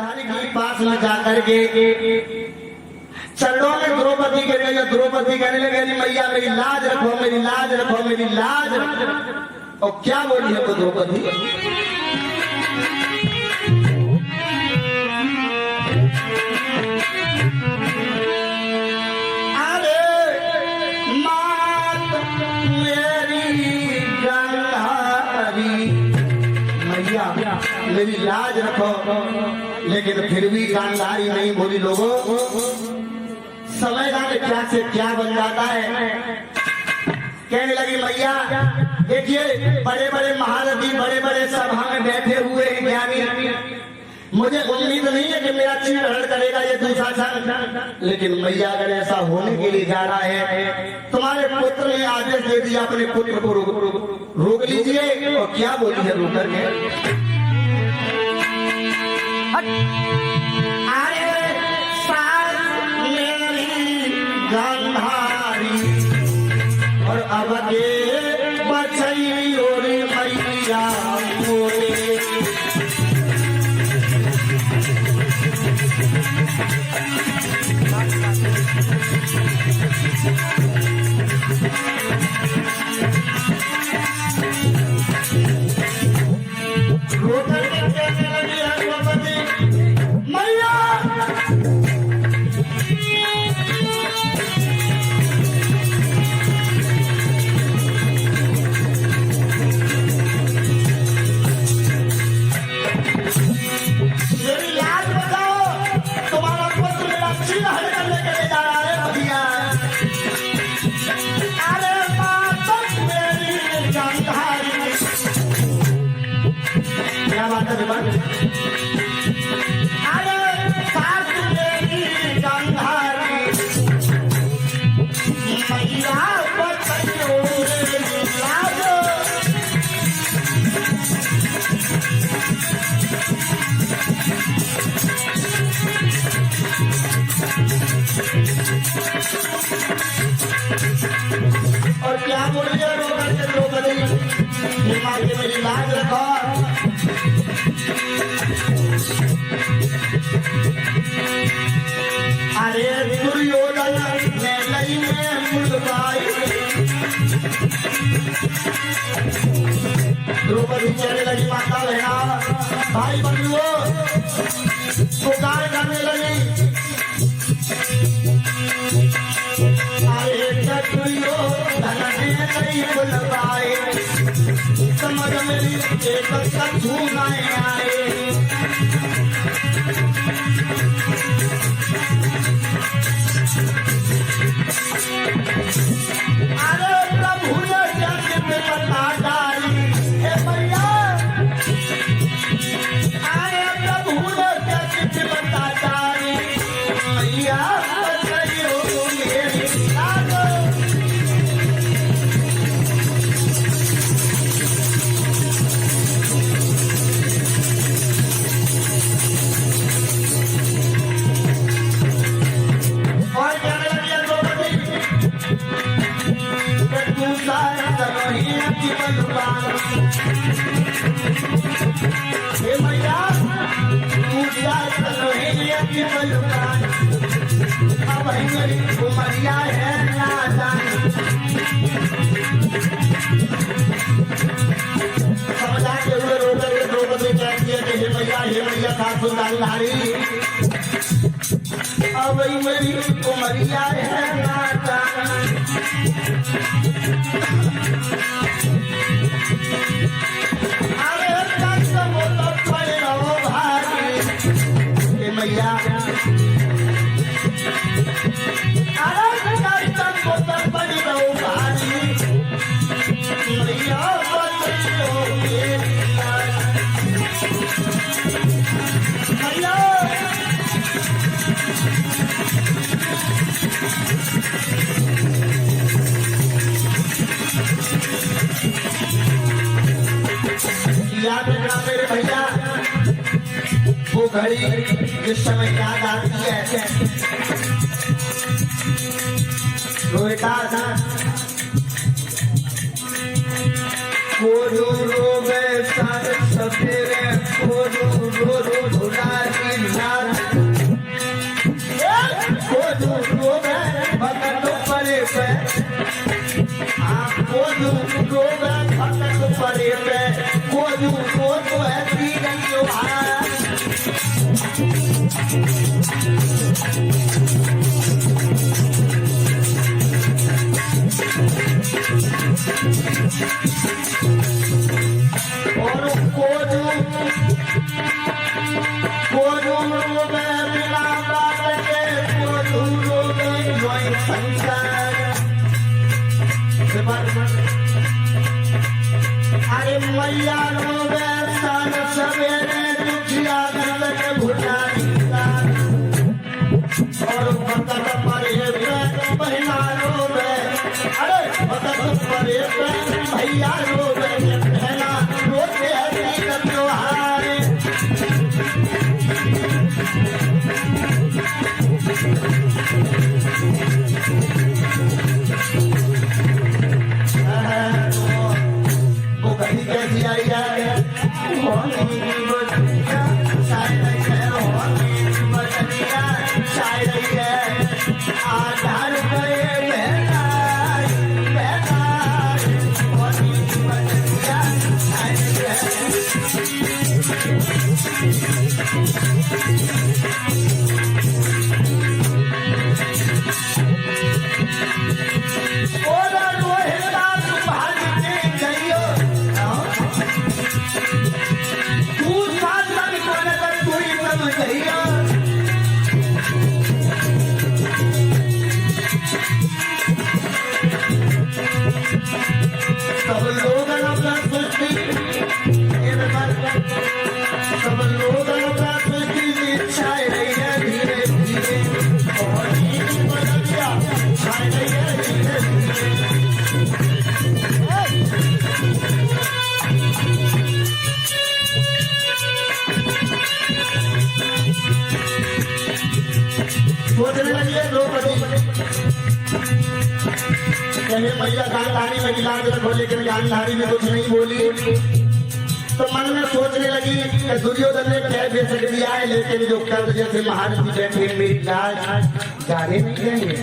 राजधानी के पास में जाकर के चरणों में द्रौपदी के लिए द्रौपदी कहने लगे मैया मेरी लाज रखो, मेरी लाज रखो, मेरी लाज रखो। और क्या बोली है वो द्रौपदी? मेरी लाज रखो, लेकिन फिर भी गांधारी नहीं बोली। लोगों समय जाने क्या से क्या बन जाता है। कहने लगी मैया देखिए बड़े बड़े महारथी बड़े बड़े सभा में बैठे हुए हैं ज्ञानी, मुझे उम्मीद नहीं है कि मेरा चीर हरण करेगा ये दूसरा क्षण, लेकिन मैया अगर ऐसा होने के लिए जा रहा है, तुम्हारे पुत्र ने आदेश दे दिया अपने पुत्र को रोक लीजिए। और क्या बोली है रोक करके? अरे सास मेरी गांधारी और अब के बचई और मैया मोरे। और क्या बोलिए मेरी लाज रखो। अरे दुर्योधन ने लई में मुर्गाई, द्रौपदी चलने लगी माता बहना भाई बंधुओं पुकार करने लगी। बोल पाए समझ मेरी एक झूमाए आए। अरे प्रभु ने जग में बता डाली हे भैया, अरे प्रभु ने जग में बता डाली भैया उमरिया है समझा के हुए रोकर के द्रौपदी कह दिया कि हे मैया सासू गांधारी अब मेरी उमरिया है नाता। मैया बड़ी रहो भारी मैया मैया याद रखना मेरे भैया वो घड़ी जिस समय याद आती है रोता था रो रो सवेरे रो रो रो रो और कोजू रोवे बिना बात के कोजू रोवे जोई संसार। अरे मैया रोवे सान सवेरे दुखिया दर्द के भुलानी और भगत परे बहना रोवे। अरे भगत परे भैया रोवे बहना रोते हैं त्योहार। वो कहीं कैसी आई है आधार पे सब लोग अपना सृष्टि सब लोग अपना सृष्टि छाए रही है धीरे धीरे और बदल गया छाए रही है धीरे सोचने लगी है द्रौपदी पहले मैया गांधारी में गिला के रखो लेकिन गांधारी में कुछ नहीं बोली। तो मन में सोचने लगी कि दुर्योधन ने कह बेशक दिया है लेकिन जो कल जैसे महारथी बैठे मेरी लाज जाने नहीं देंगे।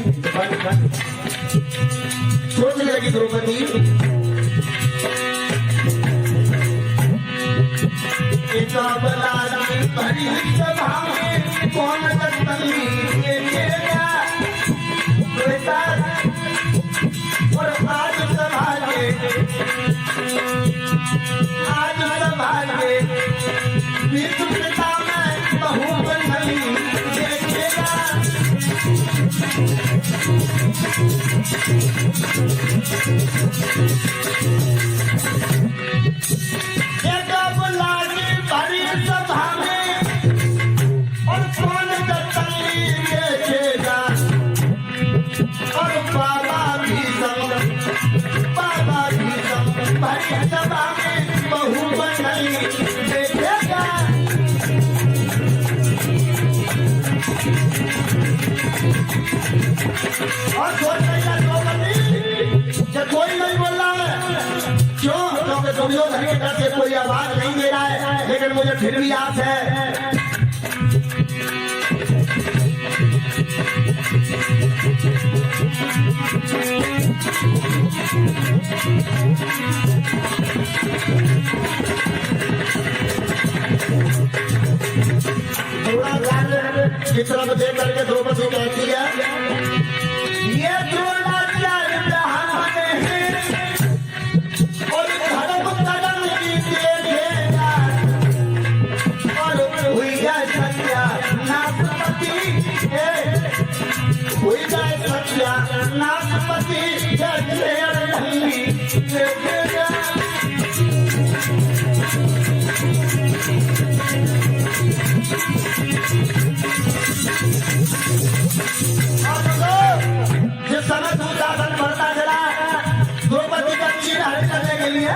सोचने लगी द्रौपदी भरी सभा में कौन और आज सभा में पिता में बहु बंधनी देखेगा। भरी सभा में और कौन दत्तनी देखेगा और बाबा भी भरी सभा में बहु बंधनी देखेगा। और सोच रही जब कोई नहीं बोल रहा है क्यों? क्योंकि दुर्योधन के डर से कोई आवाज नहीं दे रहा है लेकिन मुझे फिर भी आस है। की तरफ देख करके द्रौपदी कहती है ये द्रोणाचार्य ब्राह्मण है और धर्म कदम देखेगा और हुई जाए सत्या नागपति हुई जाए सत्या नागपति देखेगा। जिस समय दुशासन बढ़ता चला द्रौपदी का चीर हरण करने के लिए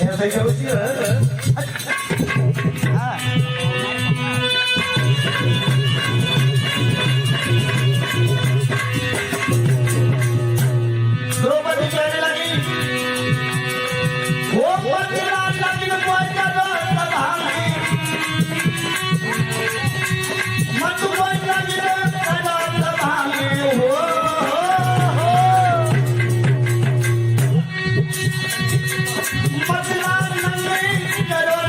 ऐसे ही होती है। द्रौपदी कहने लगी वो लेकिन कोई करो सभा में मत कोई लगे करो सभा में हो मतदान नहीं करो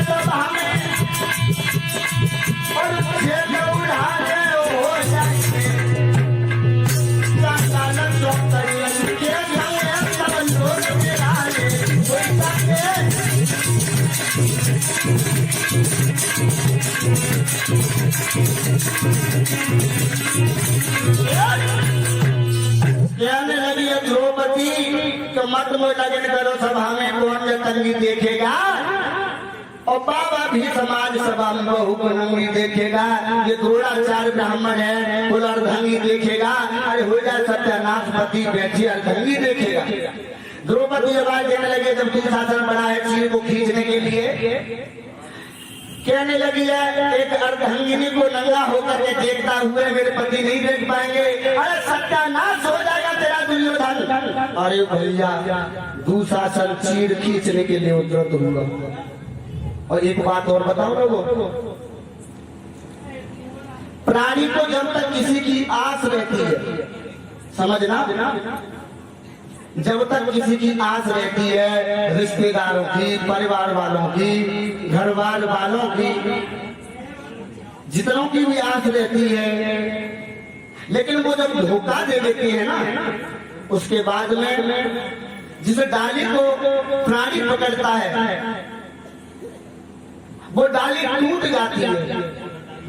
कहने लगी है द्रौपदी तो मत में लगन करो सभा में कौन जो तंगी देखेगा और बाबा भी समाज सभा में बहू को नंगी देखेगा। ये द्रोणाचार्य ब्राह्मण है कुल अर्धंगी देखेगा। अरे हो जाए सत्यानाश पति बैठी अर्धंगी देखेगा। द्रौपदी आवाज देने लगे जब दुशासन बड़ा है चीर को खींचने के लिए। कहने लगी है एक अर्धंगिनी को नंगा होकर के देखता हुए मेरे पति नहीं देख पाएंगे। अरे सत्यानाश हो जाएगा तेरा दुर्योधन। अरे भैया दुशासन चीर खींचने के लिए उद्यत हुआ। और एक बात और बताओ ना वो प्राणी को जब तक किसी की आस रहती है समझना जब तक किसी की आस रहती है रिश्तेदारों की परिवार वालों की घरवाल वालों की जितनों की भी आस रहती है लेकिन वो जब धोखा दे देती है ना उसके बाद में जिस डाली को प्राणी पकड़ता है वो डाली टूट जाती है।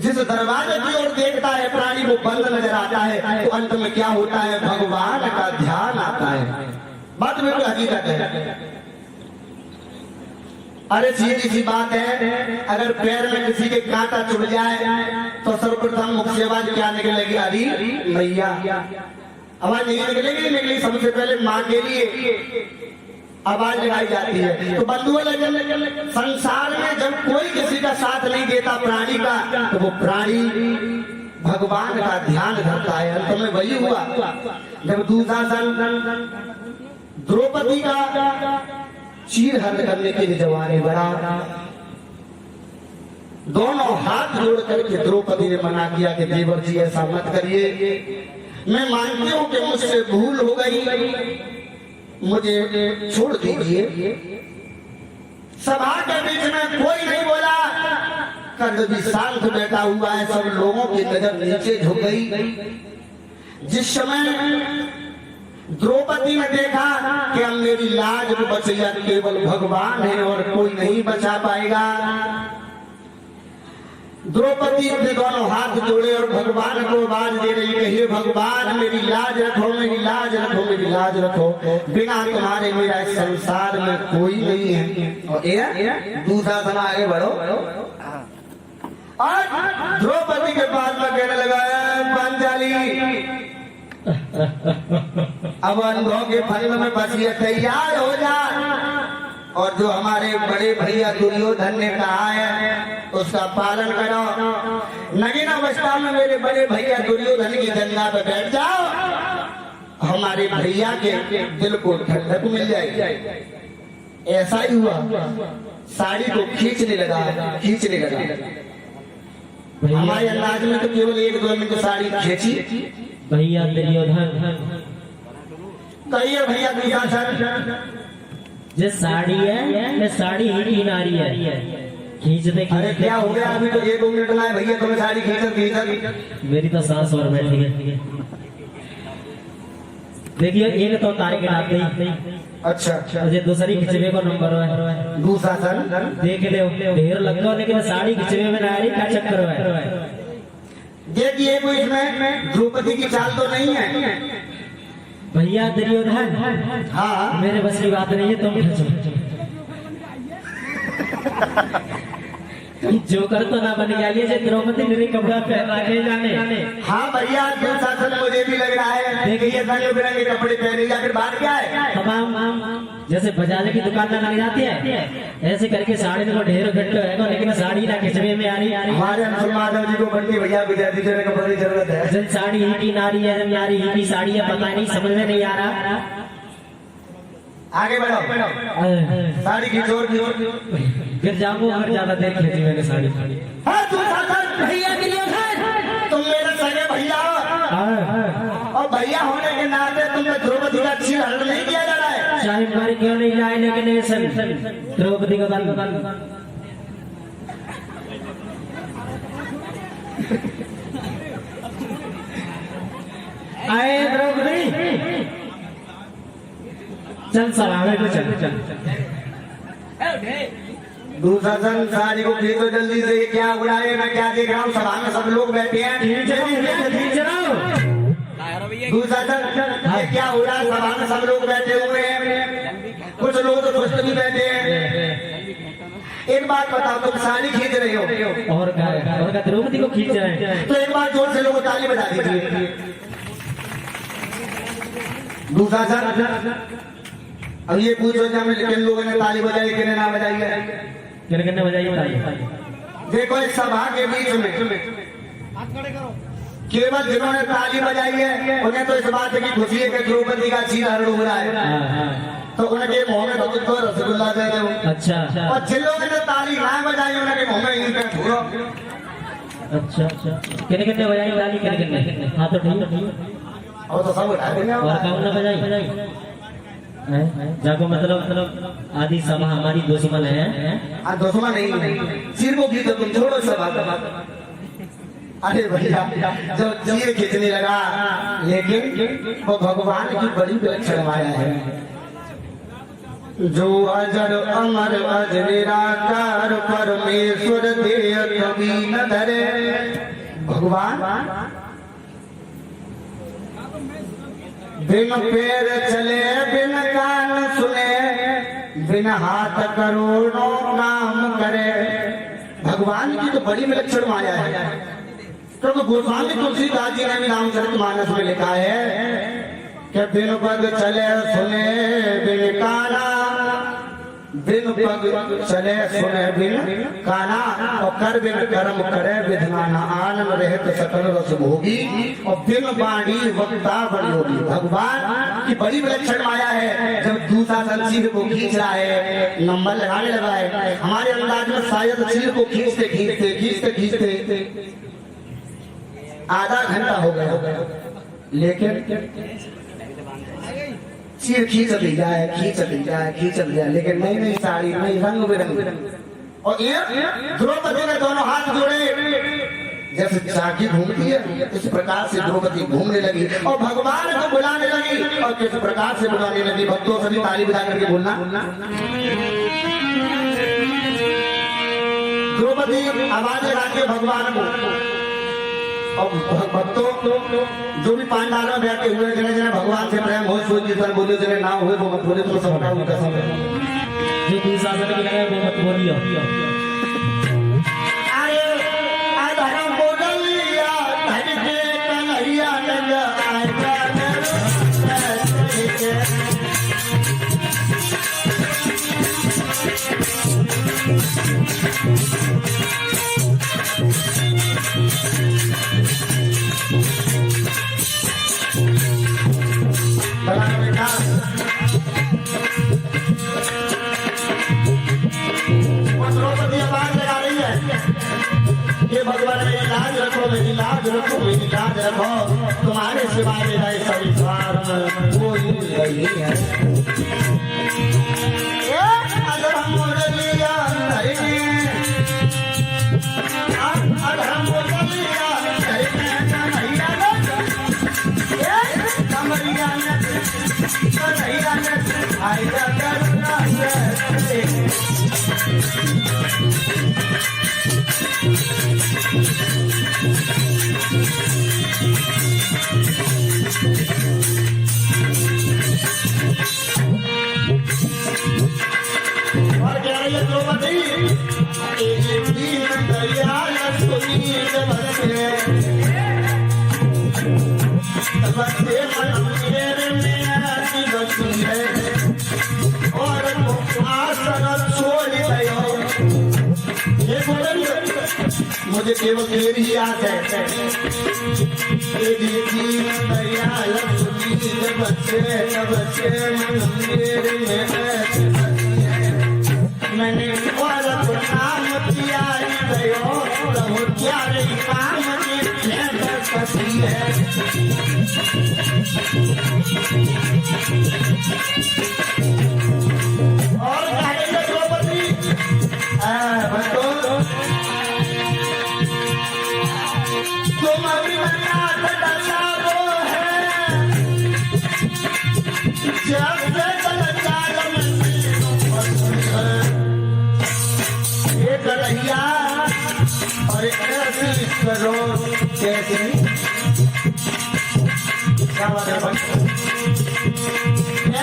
जिस दरवाजे की ओर देखता है प्राणी वो बंद नजर आता है तो अंत में क्या होता है भगवान का ध्यान आता है। बात में कोई हकीकत है। अरे सीधी सी बात है अगर पैर में किसी के कांटा चुभ जाए तो सर्वप्रथम मुख से आवाज क्या निकलेगी अरे मैया। आवाज नहीं निकलेगी सबसे पहले माँ के लिए आवाज लगाई जाती है। तो बंधुओं संसार में जब कोई किसी का साथ नहीं देता प्राणी का तो वो प्राणी भगवान का ध्यान धरता है। अंत में वही हुआ जब दुशासन द्रौपदी का चीर हरण करने के लिए जवानी बढ़ा दोनों हाथ जोड़ करके द्रौपदी ने मना किया कि देवर जी ऐसा मत करिए। मैं मानती हूँ कि मुझसे भूल हो गई मुझे छोड़ दीजिए। सभा के बीच में कोई नहीं बोला। कर्ण भी शांत बैठा हुआ है। सब लोगों की नजर नीचे झुक गई। जिस समय द्रौपदी ने देखा कि अब मेरी लाज में बचैया केवल भगवान है और कोई नहीं बचा पाएगा। द्रौपदी अपने दोनों हाथ जोड़े और भगवान को आवाज दे रही है हे भगवान मेरी लाज रखो मेरी लाज रखो मेरी लाज रखो। बिना तुम्हारे मेरा इस संसार में कोई नहीं है। और ये दूसरा सना आगे बढ़ो। और द्रौपदी के पास में कहने लगा पांचाली अब अनुभव के फल में बची तैयार हो जा। और जो हमारे बड़े भैया दुर्योधन ने कहा है उसका पालन करो। नगीन अवस्था में मेरे बड़े भैया दुर्योधन की जंगा पे बैठ जाओ हमारे भैया के दिल को ठंडक मिल जाएगी। ऐसा ही हुआ। साड़ी को खींचने लगा। हमारे अंदाज में तो केवल एक दो मिनट साड़ी खींची। भैया दुर्योधन कहिए भैया दुर्योधन जो साड़ी है मैं साड़ी ही की नारी है खींचते अरे क्या हो गया अभी तो 1-2 मिनट लाए भैया तुम्हें साड़ी खींच मेरी तो सांस और बैठी है। देखिए एक तो तारीख गिनाते ही अच्छा मुझे दूसरी खिंचवे को नंबर है दूसरा सर देख ले ढेर लगता लेकिन साड़ी खिंचवे में नारी का चक्कर है। देखिए कोई इसमें द्रौपदी की चाल तो नहीं है। भैया दुर्योधन हाँ मेरे बस की बात नहीं है तुम जोकर तो ना बन गया ये द्रौपदी मेरे कपड़ा पहना के जाने। हाँ भैया दुशासन मुझे भी लग रहा है। देखिए रंग बिरंगे कपड़े पहने या फिर बात क्या है। तमाम जैसे बाजार की दुकान में लग जाती है ऐसे करके साड़ी को ढेर घंटे है लेकिन साड़ी ना खिंचवे में आ रही। हमारे माधव जी को बंटी भैया विद्यार्थी कपड़े की जरूरत है। जब साड़ी ही की नारी है जब नारी ही की साड़ी है पता नहीं समझ में नहीं आ रहा। आगे बढ़ो साड़ी खींचो फिर जाऊंगा अगर ज्यादा देर खींची मैंने साड़ी। भैया तुम मेरे सगे भैया और भैया होने के नाते तुमने द्रौपदी का चीर हरण नहीं किया जा रहा है। चाहे हमारी क्यों नहीं जाए लेकिन द्रौपदी का बल आए द्रौपदी चल सलामे को चल दुशासन साड़ी को खींचो जल्दी से। ये क्या उड़ाए, मैं क्या देख रहा हूँ, सभा में सब लोग बैठे हैं। दुशासन ये क्या हो रहा है, सभा में सब लोग बैठे हुए हैं, कुछ लोग तो खुश भी बैठे हैं। एक बात बताओ, तुम साड़ी खींच रहे हो और का द्रौपदी को खींच रहे हैं, तो एक बार जोर से लोग ताली बजा दीजिए। दुशासन अब ये पूछो कि हमें किन लोगों ने ताली बजाई, किन ना बजाई है? किन बजाइए बताइए। देखो इस सभा के बीच में केवल जिन्होंने ताली बजाई है उन्हें तो इस बात की खुशी है कि द्रौपदी का चीर हरण हो रहा है, तो उनके मुंह में तो रसगुल्ला दे दो। अच्छा। और जिन लोगों ने ताली ना बजाई उनके मुंह में ईंट छोड़ो। अच्छा। किन बजाई ताली, किन? हाँ तो ठीक। और तो सब उठा देंगे। और कौन ना बजाई जाको मतलब आदि सभा हमारी दुश्मन है। दुश्मन नहीं, सिर को खींचो तुम, छोड़ो सभा। अरे भैया जब चीर खींचने लगा, लेकिन वो भगवान की बड़ी विलक्षण माया है। जो अजर अमर अज निराकार परमेश्वर देय कभी न धरे। भगवान बिन पैर चले, बिन कान सुने, बिन हाथ करोड़ों नाम करे। भगवान की तो बड़ी विलक्षण माया है। तो गोस्वामी तुलसीदास जी ने भी रामचरितमानस में लिखा है कि बिन पग चले सुने बिन काना, बिन पग चले सुने बिन काना, और कर बिन कर्म करे विधनाना, आनंद रहत सकल रस भोगी, और बिन बाणी वक्ता बड़ी होगी। भगवान की बड़ी विलक्षण माया है। जब दूसरा चीर को खींच रहा है, नंबर लगाने लगा है, हमारे अंदाज में शायद चीर को खींचते खींचते खींचते खींचते आधा घंटा हो गया, लेकिन चीर खींच ली जाए, लेकिन नई साड़ी, नई रंग बिरंग। और ये द्रौपदी ने दोनों हाथ जोड़े, जैसे चाकी घूमती है इस प्रकार से द्रौपदी घूमने लगी और भगवान को बुलाने लगी। और किस प्रकार से बुलाने लगी, भक्तों सभी ताली बजा करके बोलना। द्रौपदी आवाज लगा के भगवान को, और भक्तों जो भी पांडाल में बैठे हुए जिन्हें जिन्हें भगवान से प्रेम हो, सोच जितना बोले, जिन्हें ना हुए वो मत बोले, तो सब हटाओ उनका सब। जो दुशासन की लगा वो मत बोलियो। अरे अधर्म बोलिया धरते कन्हैया नंद आया भगवान मेरी लाज रखो, मेरी लाज रखो, मेरी लाज रखो, तुम्हारे सिवाय मेरा सभी द्वार कोई नहीं है। अगर हम मुरलिया करेंगे, अगर हम मुरलिया करेंगे, कन्हैया आएगा करुणा से। और क्या ये द्रौपदी एक दिन दरिया सुनी बसे बसे मंदिर में आती बसी है और आसन छोड़ गयो। ये बोलेंगे मुझे केवल तेरी याद है। दरिया बच्चे मंदिर में मैंने नाम किया गयो, प्रभु क्या काम है। और द्रौपदी तुम अभी जब कन्हैया और ऐसी करो कैसे क्या बात है भाई?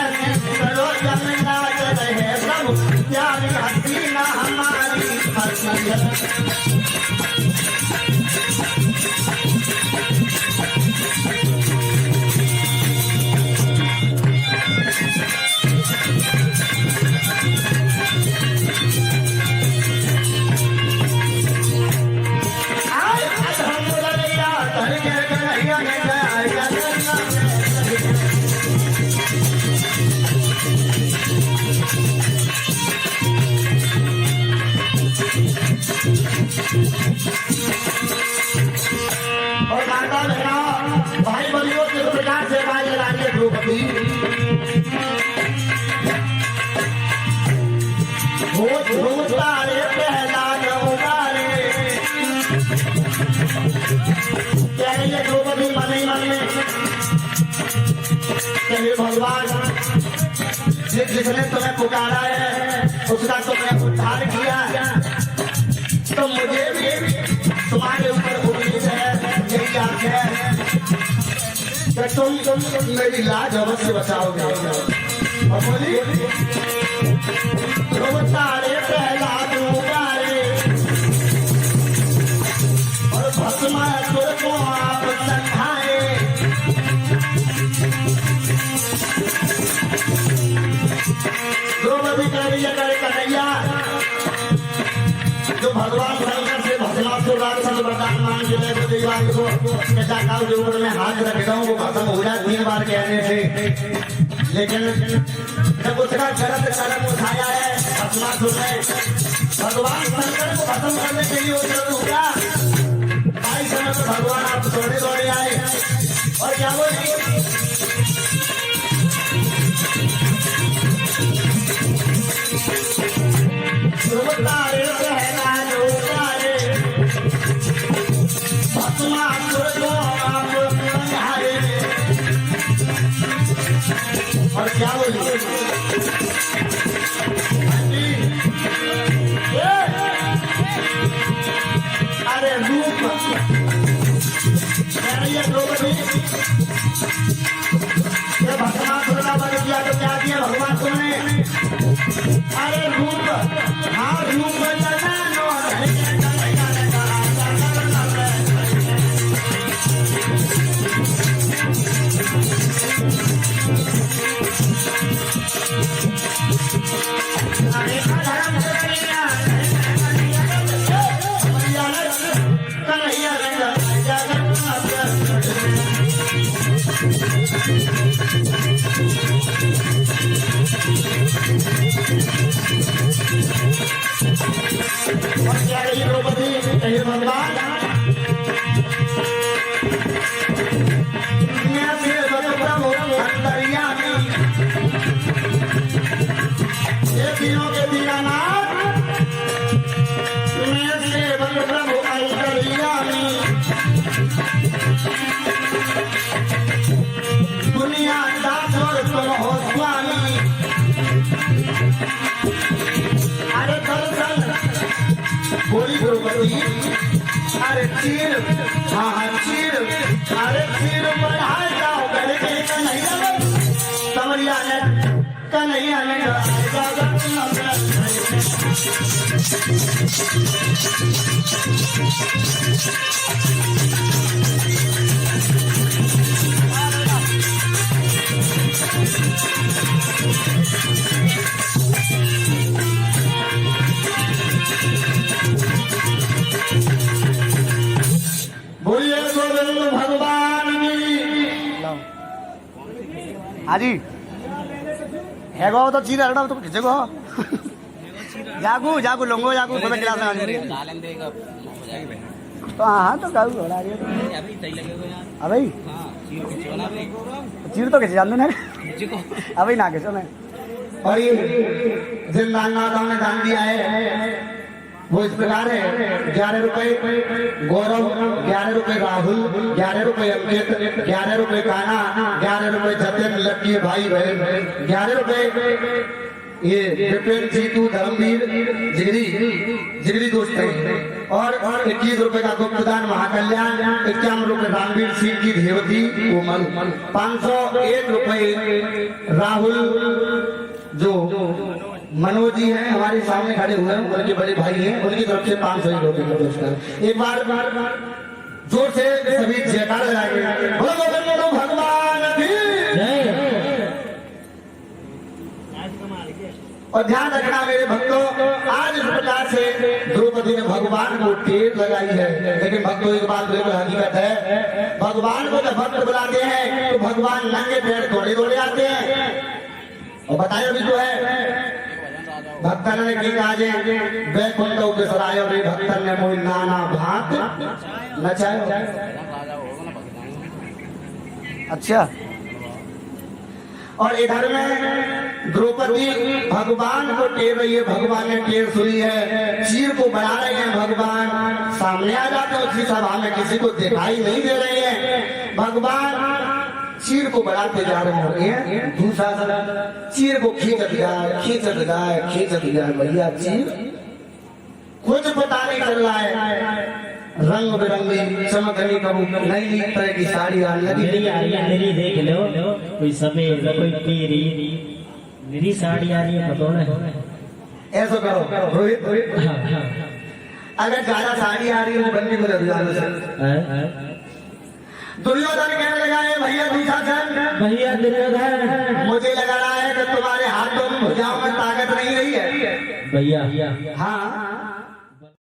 ऐसी करो जमना रहे सब प्यार हसीना हमारी हसीना और माता बहना भाई बलियों किस प्रकार से बाज लगाएंगे द्रौपदी वो तारे पहला नौतारे कह रही है द्रौपदी मन ही मन में कहे भगवान जिसने तुम्हें पुकारा है उसका तुमने उद्धार किया तो मुझे भी तुम्हारे ऊपर उम्मीद है यही आस है कि तुम मेरी लाज अवश्य बचाओगे और बोली तारे पहला दुबारे और भस्मासुर को आप संभाए द्रौपदी कह रही है कन्हैया जो भगवान शंकर से भस्मासुर राक्षस वरदान मांग के तो देवान को कैसा काल के ऊपर में हाथ रखता हूँ वो खत्म हो जाए 3 बार कहने से लेकिन जब उसका गलत कदम उठाया है भस्मासुर ने भगवान शंकर को खत्म करने के लिए उतर उठा भाई समय तो भगवान आप दौड़े दौड़े आए और क्या बोले तारे पहला नौतारे भस्मासुर को आप समझाए और क्या बोलिए अरे रूप द्रौपदी ये भस्मासुर का बन किया तो क्या किया भगवान तुमने अरे रूप हाँ रूप भगवान अंतर्यामी ये तीनों के दीनानाथ मैं सेवक प्रभु अंतर्यामी दुनिया दास और तुम हो स्वामी अरे दर्शन बोली द्रौपदी अरे चीर हाँ हाँ चीर अरे चीर बढ़ा जाओ गले के कन्हैया समरिया ने कन्हैया ने बोलिए गोविंद भगवान हाजी है गो तो चीर हरड़ा तो खींचे गो जागू जागू लोंगो जागू तो क्लास में आने तो हाँ तो गाऊ घोड़ा रही है अबे चीर तो कैसे जान दो ना अबे ना कैसे ना और ये जिन दानदाताओं ने दान दिया है वो इस प्रकार है 11 रुपए गौरव 11 रुपए राहुल 11 रुपए अंकित 11 रुपए काना 11 रुपए जतिन लक्की भाई बहन 11 रुपए ये विपिन जीतू धर्मवीर जिगरी दोस्त हैं और 21 रुपए का गुप्तदान महाकल्याण, 51 रुपए रामवीर सिंह की धेवती कोमल, 501 रुपए राहुल जो मनोज जी हैं हमारे सामने खड़े हुए हैं, उनके बड़े भाई हैं, उनकी तरफ से 501 रुपए का पुरस्कार। एक बार जोर से सभी जयकार लगाएंगे, बोलो बोलो भगवान की जय। और ध्यान रखना मेरे भक्तों, आज इस प्रकार से द्रौपदी ने भगवान को टेर लगाई है, लेकिन भक्तों एक बात बिल्कुल हकीकत है, भगवान को जब भक्त बुलाते हैं तो भगवान नंगे पैर दौड़े दौड़े आते हैं। और बताया भी तो है, भक्तन ने की काजे वैकुंठ उपसराय रे भक्तन ने मोहि नाना भांत नचायो। अच्छा, और इधर में द्रौपदी भगवान को टेर रही है, भगवान ने टेर सुनी है, चीर को बढ़ा रहे हैं, भगवान सामने आ जाते हैं, उसी सभा में किसी को दिखाई नहीं दे रहे हैं, भगवान चीर को बढ़ाते जा रहे हैं। दूसरा चीर को खींचत जाए भैया, चीर कुछ पता नहीं चल रहा है, रंग बिरंगी चमकनी कबू नई तरह की साड़ी आ मेरी आ रही है, मेरी देख लो, कोई सफेद कोई पीरी, मेरी साड़ी आ रही है, पकौड़े ऐसा करो रोहित, हाँ, हाँ, अगर ज्यादा साड़ी आ रही है तो बंदी को लग जाने से। दुर्योधन कहने लगा है भैया दुशासन, भैया दुर्योधन, मुझे लग रहा है कि तुम्हारे हाथों में भुजाओं में ताकत नहीं रही है भैया हाँ